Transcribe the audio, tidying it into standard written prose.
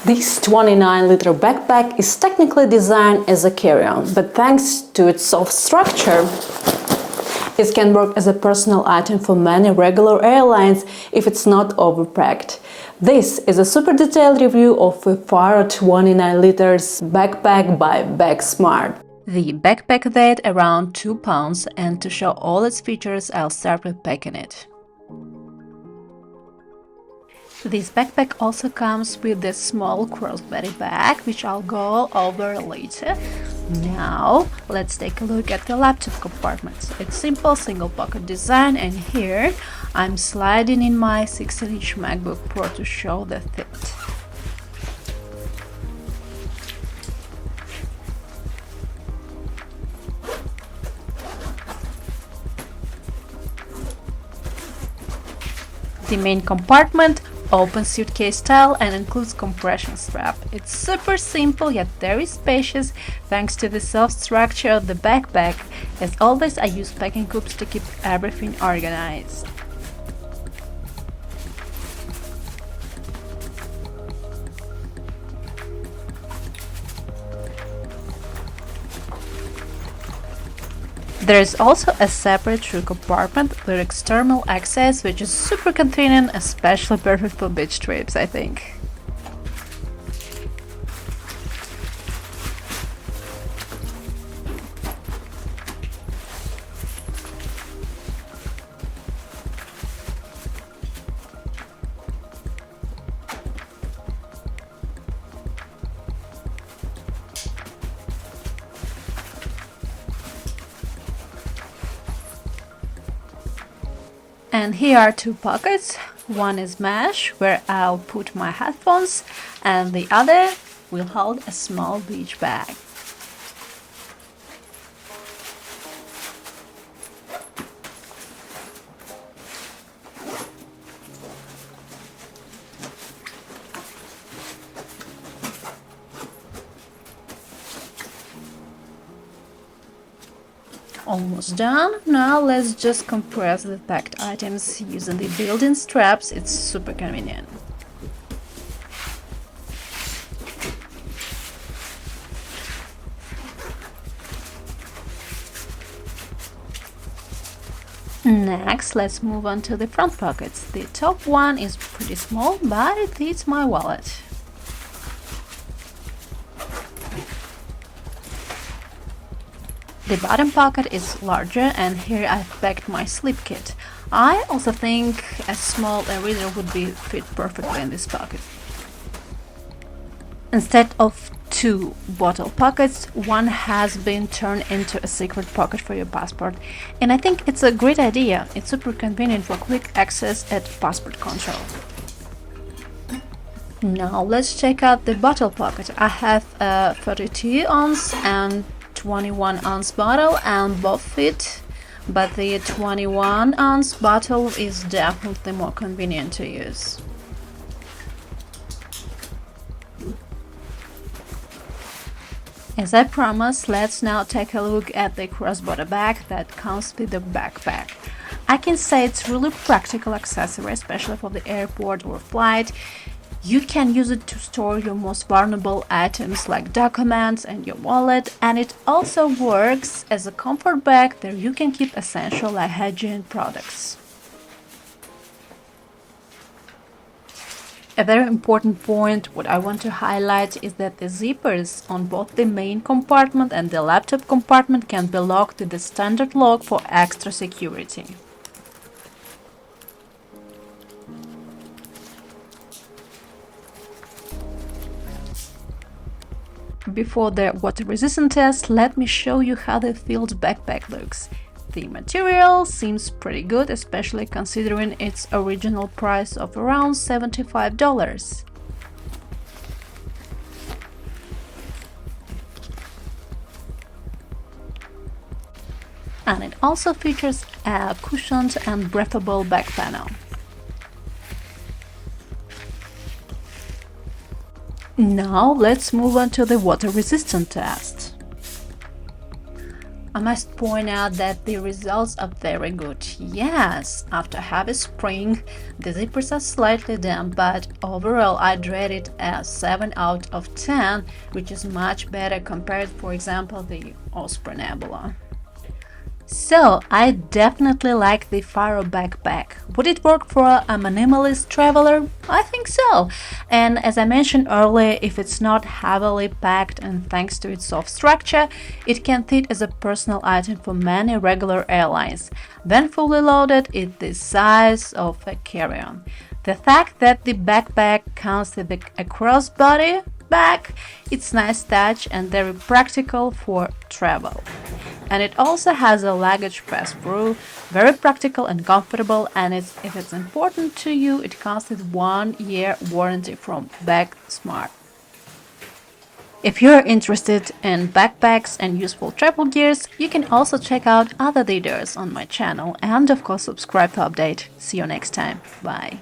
This 29-liter backpack is technically designed as a carry-on, but thanks to its soft structure, it can work as a personal item for many regular airlines if it's not overpacked. This is a super detailed review of a Faro 29 liters backpack by Bagsmart. The backpack weighed around 2 pounds, and to show all its features, I'll start with packing it. This backpack also comes with this small crossbody bag, which I'll go over later. Now, let's take a look at the laptop compartments. It's simple single pocket design, and here I'm sliding in my 16-inch MacBook Pro to show the fit. The main compartment, open suitcase style, and includes compression strap. It's super simple yet very spacious thanks to the soft structure of the backpack. As always, I use packing cubes to keep everything organized. There is also a separate shoe compartment with external access, which is super convenient, especially perfect for beach trips, I think. And here are two pockets. One is mesh, where I'll put my headphones, and the other will hold a small beach bag. Almost done. Now let's just compress the packed items using the built-in straps. It's super convenient. Next, let's move on to the front pockets. The top one is pretty small, but it fits my wallet. The bottom pocket is larger, and here I've packed my sleep kit. I also think a small eraser would fit perfectly in this pocket. Instead of two bottle pockets, one has been turned into a secret pocket for your passport, and I think it's a great idea. It's super convenient for quick access at passport control. Now let's check out the bottle pocket. I have a 32-ounce and 21-ounce bottle, and both fit, but the 21-ounce bottle is definitely more convenient to use. As I promised, let's now take a look at the crossbody bag that comes with the backpack. I can say it's really practical accessory, especially for the airport or flight. You can use it to store your most vulnerable items like documents and your wallet, and it also works as a comfort bag where you can keep essential like hygiene products. A very important point what I want to highlight is that the zippers on both the main compartment and the laptop compartment can be locked with the standard lock for extra security. Before the water resistance test, let me show you how the filled backpack looks. The material seems pretty good, especially considering its original price of around $75. And it also features a cushioned and breathable back panel. Now let's move on to the water resistance test. I must point out that the results are very good. Yes, after heavy spring, the zippers are slightly damp, but overall I'd rate it as 7 out of 10, which is much better compared, for example, the Osprey Nebula. So, I definitely like the Faro backpack. Would it work for a minimalist traveler? I think so. And as I mentioned earlier, if it's not heavily packed and thanks to its soft structure, it can fit as a personal item for many regular airlines. When fully loaded, it's the size of a carry-on. The fact that the backpack comes with a crossbody bag, it's nice touch and very practical for travel. And it also has a luggage pass-through, very practical and comfortable, and if it's important to you, it comes with 1-year warranty from Bagsmart. If you're interested in backpacks and useful travel gears, you can also check out other videos on my channel and of course subscribe to update. See you next time. Bye.